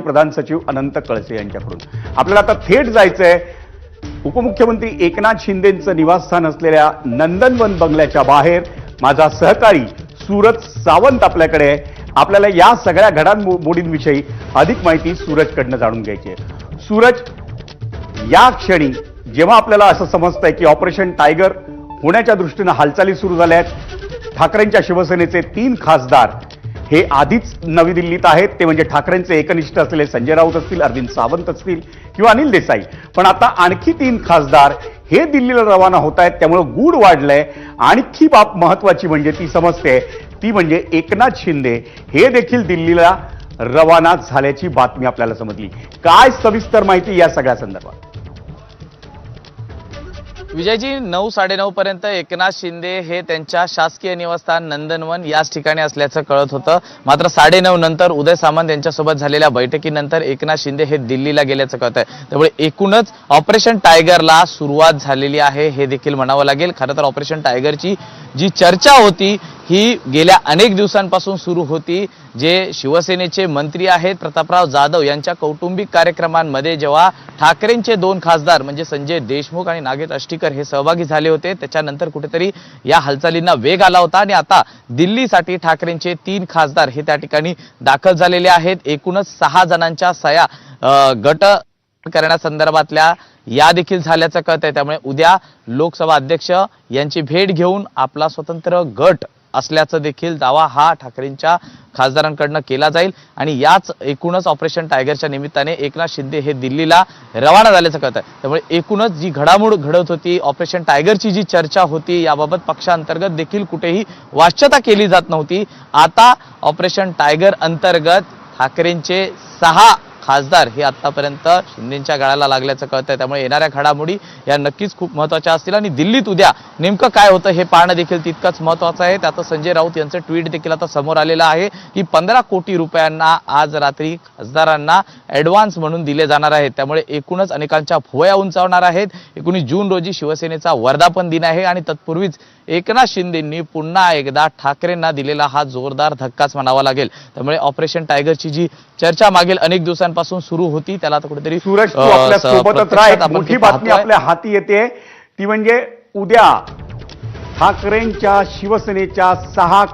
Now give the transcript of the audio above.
प्रधान सचिव अनंत कळसे यांच्याकडून आपल्याला आता थेट जायचंय उपमुख्यमंत्री एकनाथ शिंदेंचं निवासस्थान असलेल्या नंदनवन बंगल्याच्या बाहेर माझा सहकारी सूरज सावंत आपल्याकडे आहे। आपल्याला या सगळ्या घडामोडींविषयी अधिक माहिती सूरजकडनं जाणून घ्यायची आहे। सूरज, या क्षणी जेव्हा आपल्याला असं समजतंय की ऑपरेशन टायगर होण्याच्या दृष्टीनं हालचाली सुरू झाल्या आहेत, ठाकरेंच्या शिवसेनेचे 3 खासदार हे आधीच नवी दिल्लीत आहेत, ते म्हणजे ठाकरेंचे एकनिष्ठ असलेले संजय राऊत असतील, अरविंद सावंत असतील किंवा अनिल देसाई, पण आता आणखी 3 खासदार हे दिल्लीला रवाना होत आहेत। त्यामुळे गूढ वाढलंय। आणखी बाब महत्वाची म्हणजे ती समजते ती म्हणजे एकनाथ शिंदे हे देखील दिल्लीला रवाना झाल्याची बातमी आपल्याला समजली। काय सविस्तर माहिती या सगळ्या संदर्भात? विजयजी, 9-9:30 पर्यंत एकनाथ शिंदे हे त्यांच्या शासकीय निवासस्थान नंदनवन याच ठिकाणी असल्याचं कळत होतं। मात्र 9:30 नंतर उदय सामंत यांच्यासोबत झालेल्या बैठकीनंतर एकनाथ शिंदे हे दिल्लीला गेल्याचं कळत आहे। त्यामुळे एकूणच ऑपरेशन टायगरला सुरुवात झालेली आहे हे देखील म्हणावं लागेल। खरं तर ऑपरेशन टायगरची जी चर्चा होती ही गेल्या अनेक दिवसांपासून सुरू होती। जे शिवसेनेचे मंत्री आहेत प्रतापराव जाधव यांच्या कौटुंबिक कार्यक्रमांमध्ये जेव्हा ठाकरेंचे 2 खासदार म्हणजे संजय देशमुख आणि नागेश अष्टीकर हे सहभागी झाले होते, त्याच्यानंतर कुठेतरी या हालचालींना वेग आला होता आणि आता दिल्लीसाठी ठाकरेंचे 3 खासदार हे त्या ठिकाणी दाखल झालेले आहेत। एकूणच 6 जणांच्या सह्या गट करण्यासंदर्भातल्या या देखील झाल्याचं कळत आहे। त्यामुळे उद्या लोकसभा अध्यक्ष यांची भेट घेऊन आपला स्वतंत्र गट असल्याचं देखील दावा हा ठाकरेंच्या खासदारांकडून केला जाईल आणि याच एकूणच ऑपरेशन टायगरच्या निमित्ताने एकनाथ शिंदे हे दिल्लीला रवाना झाल्याचं कळत आहे। त्यामुळे एकूणच जी घडामोड घडत होती, ऑपरेशन टायगरची जी चर्चा होती, याबाबत पक्षांतर्गत देखील कुठेही वाच्यता केली जात नव्हती। आता ऑपरेशन टायगर अंतर्गत ठाकरेंचे 6 खासदार हे आतापर्यंत शिंदेच्या गळाला लागल्याचं कळत आहे। त्यामुळे येणाऱ्या घडामोडी या नक्कीच खूप महत्त्वाच्या असतील आणि दिल्लीत उद्या नेमकं काय होतं हे पाहणं देखील तितकंच महत्त्वाचं आहे। त्यात संजय राऊत यांचं ट्विट देखील आता समोर आलेलं आहे की 15 कोटी रुपयांना आज रात्री खासदारांना ॲडव्हान्स म्हणून दिले जाणार आहेत। त्यामुळे एकूणच अनेकांच्या भुवया उंचावणार आहेत। 19 जून रोजी शिवसेनेचा वर्धापन दिन आहे आणि तत्पूर्वीच एकनाथ शिंदेंनी पुन्हा एकदा ठाकरेंना दिलेला हा जोरदार धक्काच म्हणावा लागेल। त्यामुळे ऑपरेशन टायगरची जी चर्चा मागील अनेक दिवसांपासून सुरू होती त्याला आता कुठेतरी सूरज, तू आपल्या सोबतच राहा। एक मोठी बातमी आपल्या हाती येते ती म्हणजे उद्या ठाकरेंच्या शिवसेनेच्या 6